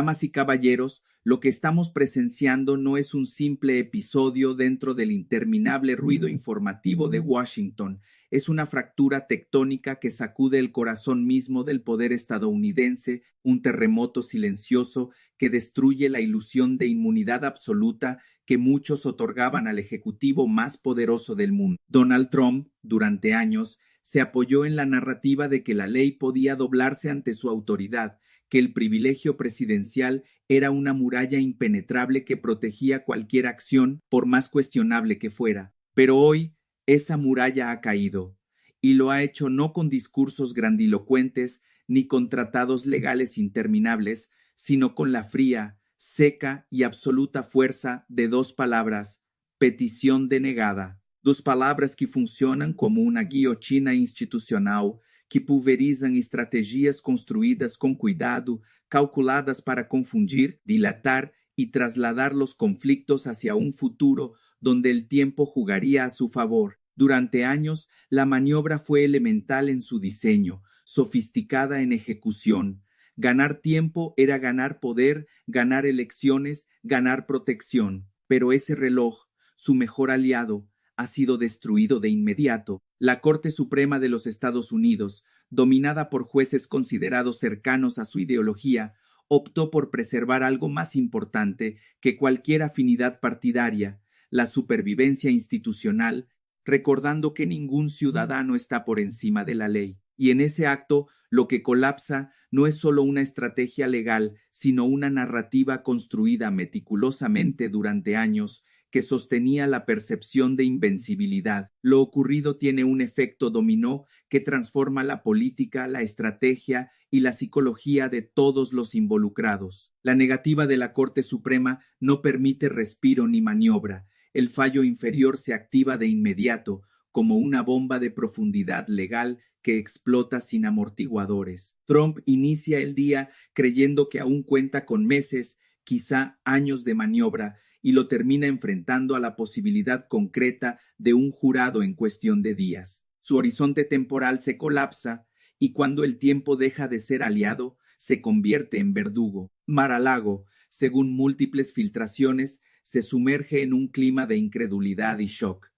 Damas y caballeros, lo que estamos presenciando no es un simple episodio dentro del interminable ruido informativo de Washington, es una fractura tectónica que sacude el corazón mismo del poder estadounidense, un terremoto silencioso que destruye la ilusión de inmunidad absoluta que muchos otorgaban al ejecutivo más poderoso del mundo. Donald Trump, durante años, se apoyó en la narrativa de que la ley podía doblarse ante su autoridad, que el privilegio presidencial era una muralla impenetrable que protegía cualquier acción, por más cuestionable que fuera. Pero hoy esa muralla ha caído, y lo ha hecho no con discursos grandilocuentes ni con tratados legales interminables, sino con la fría, seca y absoluta fuerza de dos palabras: petición denegada. Dos palavras que funcionam como uma guilhotina institucional, que pulverizam estratégias construídas com cuidado, calculadas para confundir, dilatar y trasladar los conflictos hacia un futuro donde el tiempo jugaría a su favor. Durante años, la maniobra fue elemental en su diseño, sofisticada en ejecución. Ganar tiempo era ganar poder, ganar elecciones, ganar protección. Pero ese reloj, su mejor aliado, ha sido destruido de inmediato. La Corte Suprema de los Estados Unidos, dominada por jueces considerados cercanos a su ideología, optó por preservar algo más importante que cualquier afinidad partidaria: la supervivencia institucional, recordando que ningún ciudadano está por encima de la ley. Y en ese acto, lo que colapsa no es solo una estrategia legal, sino una narrativa construida meticulosamente durante años, que sostenía la percepción de invencibilidad. Lo ocurrido tiene un efecto dominó que transforma la política, la estrategia y la psicología de todos los involucrados. La negativa de la Corte Suprema no permite respiro ni maniobra. El fallo inferior se activa de inmediato, como una bomba de profundidad legal que explota sin amortiguadores. Trump inicia el día creyendo que aún cuenta con meses, quizá años de maniobra, y lo termina enfrentando a la posibilidad concreta de un jurado en cuestión de días. Su horizonte temporal se colapsa, y cuando el tiempo deja de ser aliado, se convierte en verdugo. Mar-a-Lago, según múltiples filtraciones, se sumerge en un clima de incredulidad y shock.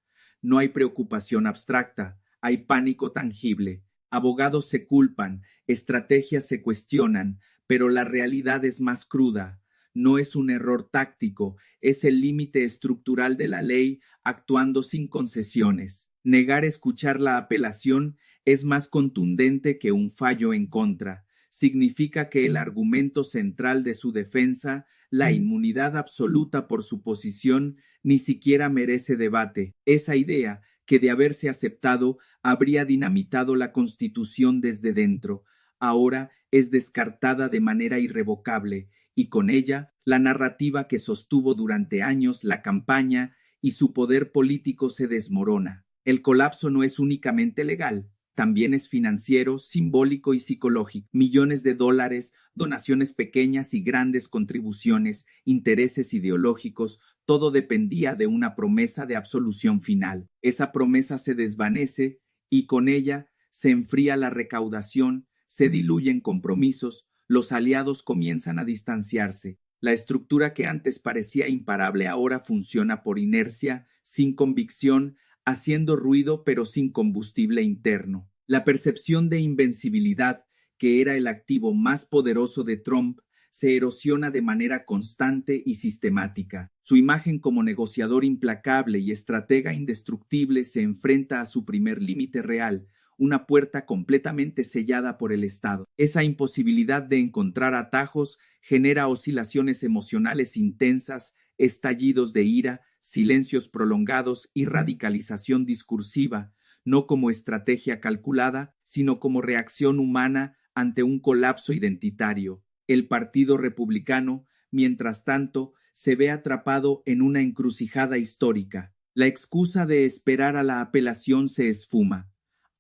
No hay preocupación abstracta, hay pánico tangible. Abogados se culpan, estrategias se cuestionan, pero la realidad es más cruda. No es un error táctico, es el límite estructural de la ley actuando sin concesiones. Negar escuchar la apelación es más contundente que un fallo en contra. Significa que el argumento central de su defensa, la inmunidad absoluta por su posición, ni siquiera merece debate. Esa idea, que de haberse aceptado, habría dinamitado la Constitución desde dentro, ahora es descartada de manera irrevocable, y con ella la narrativa que sostuvo durante años la campaña y su poder político se desmorona. El colapso no es únicamente legal, también es financiero, simbólico y psicológico. Millones de dólares, donaciones pequeñas y grandes contribuciones, intereses ideológicos, todo dependía de una promesa de absolución final. Esa promesa se desvanece y con ella se enfría la recaudación, se diluyen compromisos, los aliados comienzan a distanciarse. La estructura que antes parecía imparable ahora funciona por inercia, sin convicción, haciendo ruido pero sin combustible interno. La percepción de invencibilidad, que era el activo más poderoso de Trump, se erosiona de manera constante y sistemática. Su imagen como negociador implacable y estratega indestructible se enfrenta a su primer límite real, una puerta completamente sellada por el Estado. Esa imposibilidad de encontrar atajos genera oscilaciones emocionales intensas, estallidos de ira, silencios prolongados y radicalización discursiva, no como estrategia calculada, sino como reacción humana ante un colapso identitario. El Partido Republicano, mientras tanto, se ve atrapado en una encrucijada histórica. La excusa de esperar a la apelación se esfuma.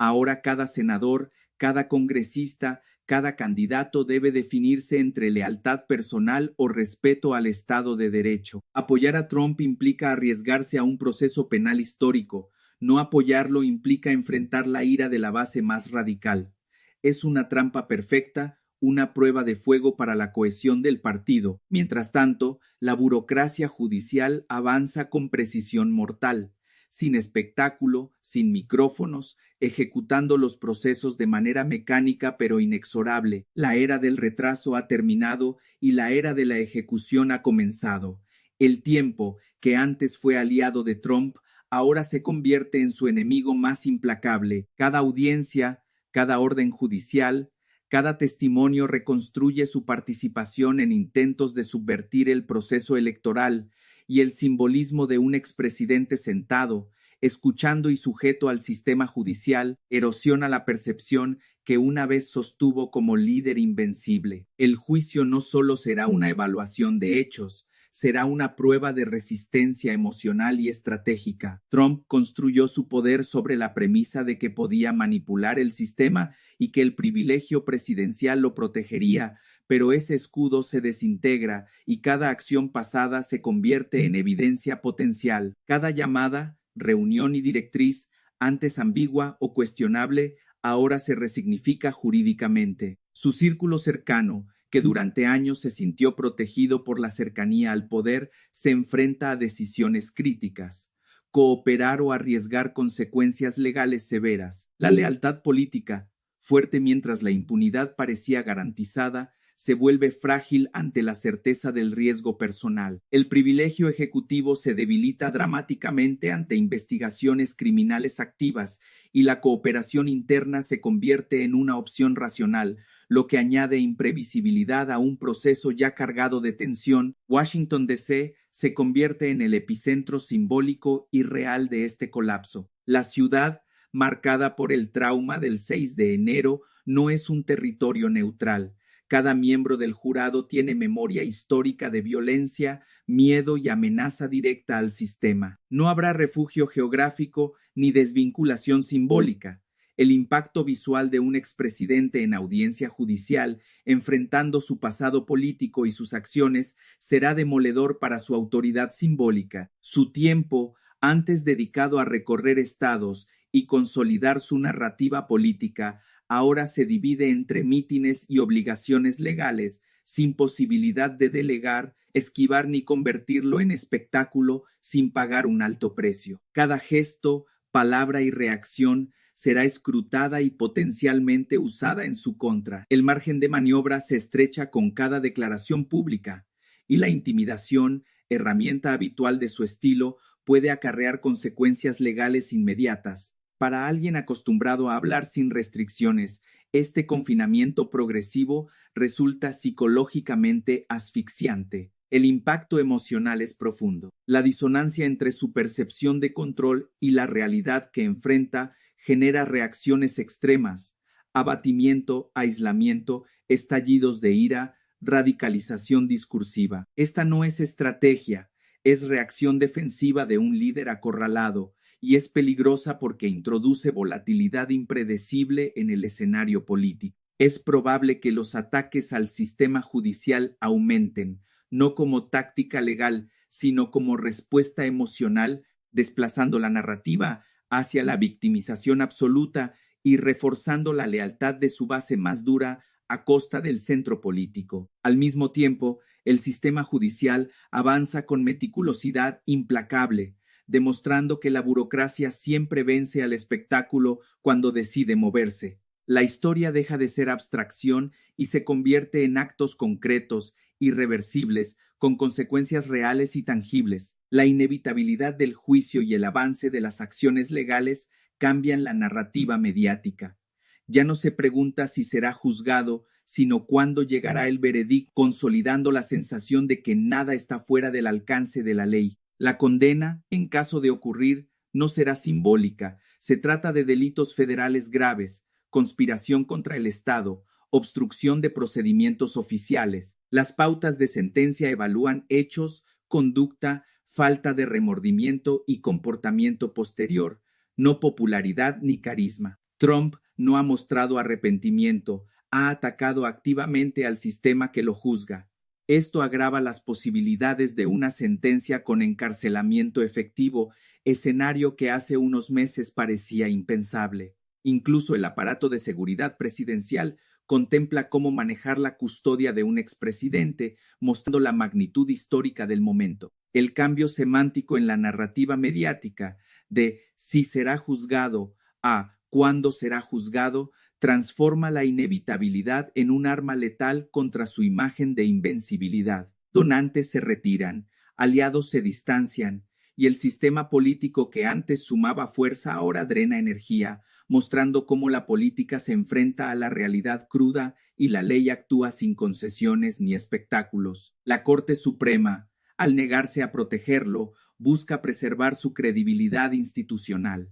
Ahora cada senador, cada congresista, cada candidato debe definirse entre lealtad personal o respeto al Estado de Derecho. Apoyar a Trump implica arriesgarse a un proceso penal histórico. No apoyarlo implica enfrentar la ira de la base más radical. Es una trampa perfecta, una prueba de fuego para la cohesión del partido. Mientras tanto, la burocracia judicial avanza con precisión mortal, sin espectáculo, sin micrófonos, ejecutando los procesos de manera mecánica pero inexorable. La era del retraso ha terminado y la era de la ejecución ha comenzado. El tiempo, que antes fue aliado de Trump, ahora se convierte en su enemigo más implacable. Cada audiencia, cada orden judicial, cada testimonio reconstruye su participación en intentos de subvertir el proceso electoral, y el simbolismo de un expresidente sentado, escuchando y sujeto al sistema judicial, erosiona la percepción que una vez sostuvo como líder invencible. El juicio no solo será una evaluación de hechos, será una prueba de resistencia emocional y estratégica. Trump construyó su poder sobre la premisa de que podía manipular el sistema y que el privilegio presidencial lo protegería, pero ese escudo se desintegra y cada acción pasada se convierte en evidencia potencial. Cada llamada, reunión y directriz, antes ambigua o cuestionable, ahora se resignifica jurídicamente. Su círculo cercano, que durante años se sintió protegido por la cercanía al poder, se enfrenta a decisiones críticas. Cooperar o arriesgar consecuencias legales severas. La lealtad política, fuerte mientras la impunidad parecía garantizada, se vuelve frágil ante la certeza del riesgo personal. El privilegio ejecutivo se debilita dramáticamente ante investigaciones criminales activas y la cooperación interna se convierte en una opción racional, lo que añade imprevisibilidad a un proceso ya cargado de tensión. Washington, D.C. se convierte en el epicentro simbólico y real de este colapso. La ciudad, marcada por el trauma del 6 de enero, no es un territorio neutral. Cada miembro del jurado tiene memoria histórica de violencia, miedo y amenaza directa al sistema. No habrá refugio geográfico ni desvinculación simbólica. El impacto visual de un expresidente en audiencia judicial, enfrentando su pasado político y sus acciones, será demoledor para su autoridad simbólica. Su tiempo, antes dedicado a recorrer estados y consolidar su narrativa política, ahora se divide entre mítines y obligaciones legales, sin posibilidad de delegar, esquivar ni convertirlo en espectáculo sin pagar un alto precio. Cada gesto, palabra y reacción será escrutada y potencialmente usada en su contra. El margen de maniobra se estrecha con cada declaración pública, y la intimidación, herramienta habitual de su estilo, puede acarrear consecuencias legales inmediatas. Para alguien acostumbrado a hablar sin restricciones, este confinamiento progresivo resulta psicológicamente asfixiante. El impacto emocional es profundo. La disonancia entre su percepción de control y la realidad que enfrenta genera reacciones extremas: abatimiento, aislamiento, estallidos de ira, radicalización discursiva. Esta no es estrategia, es reacción defensiva de un líder acorralado, y es peligrosa porque introduce volatilidad impredecible en el escenario político. Es probable que los ataques al sistema judicial aumenten, no como táctica legal, sino como respuesta emocional, desplazando la narrativa hacia la victimización absoluta y reforzando la lealtad de su base más dura a costa del centro político. Al mismo tiempo, el sistema judicial avanza con meticulosidad implacable, demostrando que la burocracia siempre vence al espectáculo cuando decide moverse. La historia deja de ser abstracción y se convierte en actos concretos, irreversibles, con consecuencias reales y tangibles. La inevitabilidad del juicio y el avance de las acciones legales cambian la narrativa mediática. Ya no se pregunta si será juzgado, sino cuándo llegará el veredicto, consolidando la sensación de que nada está fuera del alcance de la ley. La condena, en caso de ocurrir, no será simbólica. Se trata de delitos federales graves: conspiración contra el Estado, obstrucción de procedimientos oficiales. Las pautas de sentencia evalúan hechos, conducta, falta de remordimiento y comportamiento posterior, no popularidad ni carisma. Trump no ha mostrado arrepentimiento, ha atacado activamente al sistema que lo juzga. Esto agrava las posibilidades de una sentencia con encarcelamiento efectivo, escenario que hace unos meses parecía impensable. Incluso el aparato de seguridad presidencial contempla cómo manejar la custodia de un expresidente, mostrando la magnitud histórica del momento. El cambio semántico en la narrativa mediática de si será juzgado a cuándo será juzgado transforma la inevitabilidad en un arma letal contra su imagen de invencibilidad. Donantes se retiran, aliados se distancian, y el sistema político que antes sumaba fuerza ahora drena energía, mostrando cómo la política se enfrenta a la realidad cruda y la ley actúa sin concesiones ni espectáculos. La Corte Suprema, al negarse a protegerlo, busca preservar su credibilidad institucional.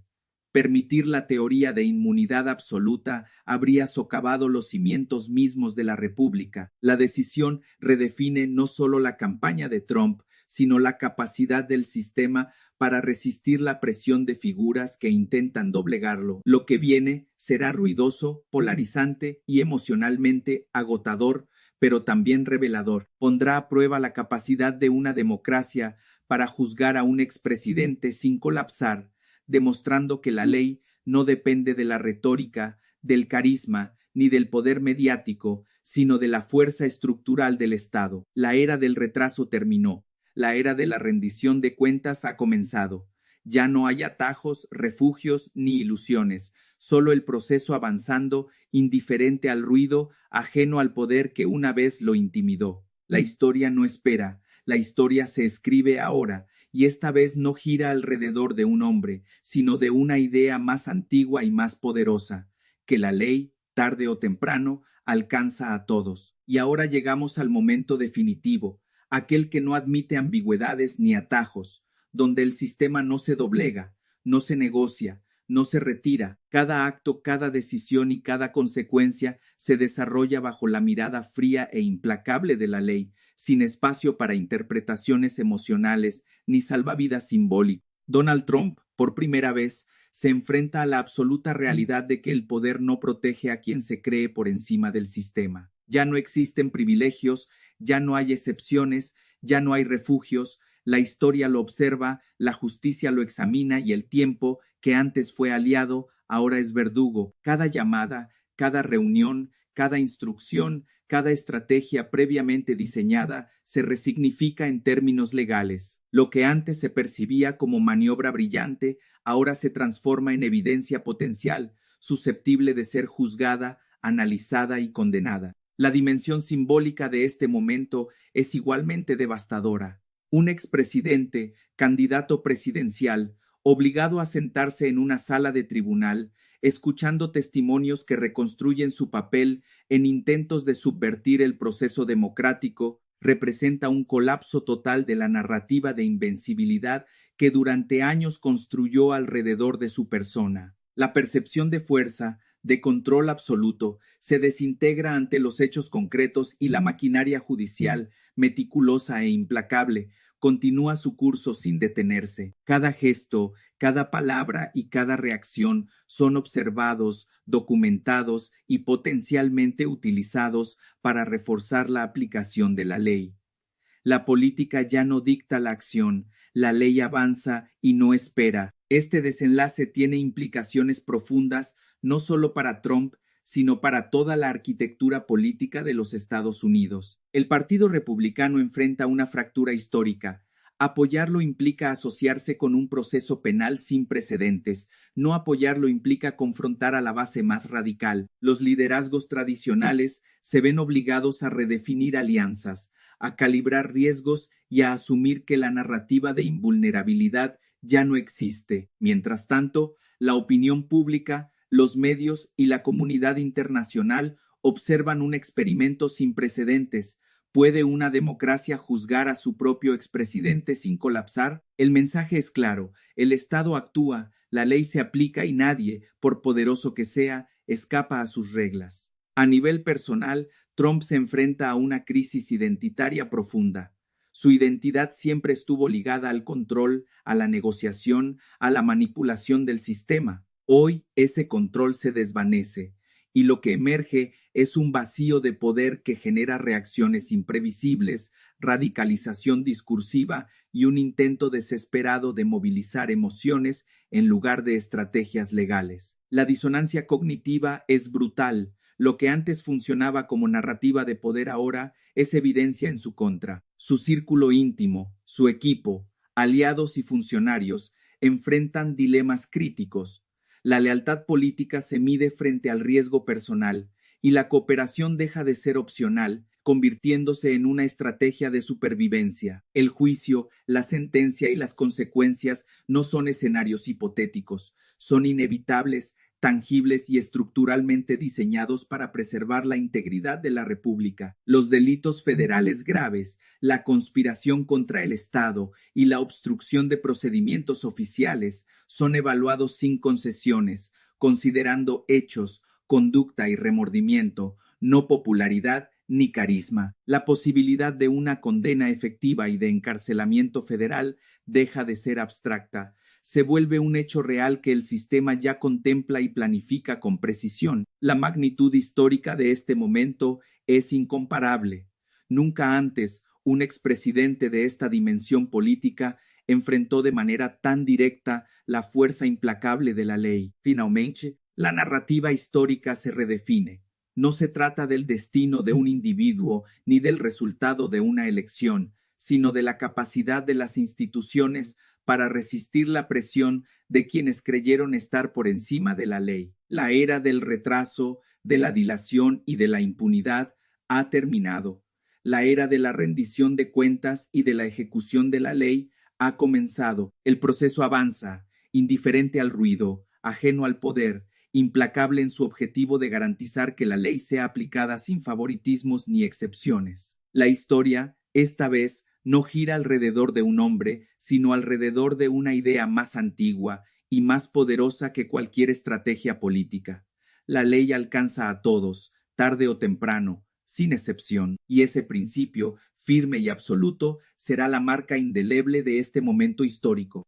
Permitir la teoría de inmunidad absoluta habría socavado los cimientos mismos de la República. La decisión redefine no solo la campaña de Trump, sino la capacidad del sistema para resistir la presión de figuras que intentan doblegarlo. Lo que viene será ruidoso, polarizante y emocionalmente agotador, pero también revelador. Pondrá a prueba la capacidad de una democracia para juzgar a un expresidente sin colapsar, demostrando que la ley no depende de la retórica, del carisma, ni del poder mediático, sino de la fuerza estructural del Estado. La era del retraso terminó. La era de la rendición de cuentas ha comenzado. Ya no hay atajos, refugios ni ilusiones, solo el proceso avanzando, indiferente al ruido, ajeno al poder que una vez lo intimidó. La historia no espera, la historia se escribe ahora, y esta vez no gira alrededor de un hombre, sino de una idea más antigua y más poderosa, que la ley, tarde o temprano, alcanza a todos. Y ahora llegamos al momento definitivo, aquel que no admite ambigüedades ni atajos, donde el sistema no se doblega, no se negocia, no se retira. Cada acto, cada decisión y cada consecuencia se desarrolla bajo la mirada fría e implacable de la ley, sin espacio para interpretaciones emocionales ni salvavidas simbólicos. Donald Trump, por primera vez, se enfrenta a la absoluta realidad de que el poder no protege a quien se cree por encima del sistema. Ya no existen privilegios, ya no hay excepciones, ya no hay refugios, la historia lo observa, la justicia lo examina y el tiempo, que antes fue aliado, ahora es verdugo. Cada llamada, cada reunión, cada instrucción, cada estrategia previamente diseñada se resignifica en términos legales. Lo que antes se percibía como maniobra brillante, ahora se transforma en evidencia potencial, susceptible de ser juzgada, analizada y condenada. La dimensión simbólica de este momento es igualmente devastadora. Un expresidente, candidato presidencial, obligado a sentarse en una sala de tribunal, escuchando testimonios que reconstruyen su papel en intentos de subvertir el proceso democrático, representa un colapso total de la narrativa de invencibilidad que durante años construyó alrededor de su persona. La percepción de fuerza, de control absoluto, se desintegra ante los hechos concretos y la maquinaria judicial, meticulosa e implacable, continúa su curso sin detenerse. Cada gesto, cada palabra y cada reacción son observados, documentados y potencialmente utilizados para reforzar la aplicación de la ley. La política ya no dicta la acción, la ley avanza y no espera. Este desenlace tiene implicaciones profundas no solo para Trump, sino para toda la arquitectura política de los Estados Unidos. El Partido Republicano enfrenta una fractura histórica. Apoyarlo implica asociarse con un proceso penal sin precedentes. No apoyarlo implica confrontar a la base más radical. Los liderazgos tradicionales se ven obligados a redefinir alianzas, a calibrar riesgos y a asumir que la narrativa de invulnerabilidad ya no existe. Mientras tanto, la opinión pública, los medios y la comunidad internacional observan un experimento sin precedentes. ¿Puede una democracia juzgar a su propio expresidente sin colapsar? El mensaje es claro, el Estado actúa, la ley se aplica y nadie, por poderoso que sea, escapa a sus reglas. A nivel personal, Trump se enfrenta a una crisis identitaria profunda. Su identidad siempre estuvo ligada al control, a la negociación, a la manipulación del sistema. Hoy ese control se desvanece, y lo que emerge es un vacío de poder que genera reacciones imprevisibles, radicalización discursiva y un intento desesperado de movilizar emociones en lugar de estrategias legales. La disonancia cognitiva es brutal. Lo que antes funcionaba como narrativa de poder ahora es evidencia en su contra. Su círculo íntimo, su equipo, aliados y funcionarios enfrentan dilemas críticos. La lealtad política se mide frente al riesgo personal y la cooperación deja de ser opcional, convirtiéndose en una estrategia de supervivencia. El juicio, la sentencia y las consecuencias no son escenarios hipotéticos, son inevitables, tangibles y estructuralmente diseñados para preservar la integridad de la República. Los delitos federales graves, la conspiración contra el Estado y la obstrucción de procedimientos oficiales son evaluados sin concesiones, considerando hechos, conducta y remordimiento, no popularidad ni carisma. La posibilidad de una condena efectiva y de encarcelamiento federal deja de ser abstracta, se vuelve un hecho real que el sistema ya contempla y planifica con precisión. La magnitud histórica de este momento es incomparable. Nunca antes un expresidente de esta dimensión política enfrentó de manera tan directa la fuerza implacable de la ley. Finalmente, la narrativa histórica se redefine. No se trata del destino de un individuo ni del resultado de una elección, sino de la capacidad de las instituciones para resistir la presión de quienes creyeron estar por encima de la ley. La era del retraso, de la dilación y de la impunidad ha terminado. La era de la rendición de cuentas y de la ejecución de la ley ha comenzado. El proceso avanza, indiferente al ruido, ajeno al poder, implacable en su objetivo de garantizar que la ley sea aplicada sin favoritismos ni excepciones. La historia, esta vez, no gira alrededor de un hombre, sino alrededor de una idea más antigua y más poderosa que cualquier estrategia política. La ley alcanza a todos, tarde o temprano, sin excepción, y ese principio, firme y absoluto, será la marca indeleble de este momento histórico.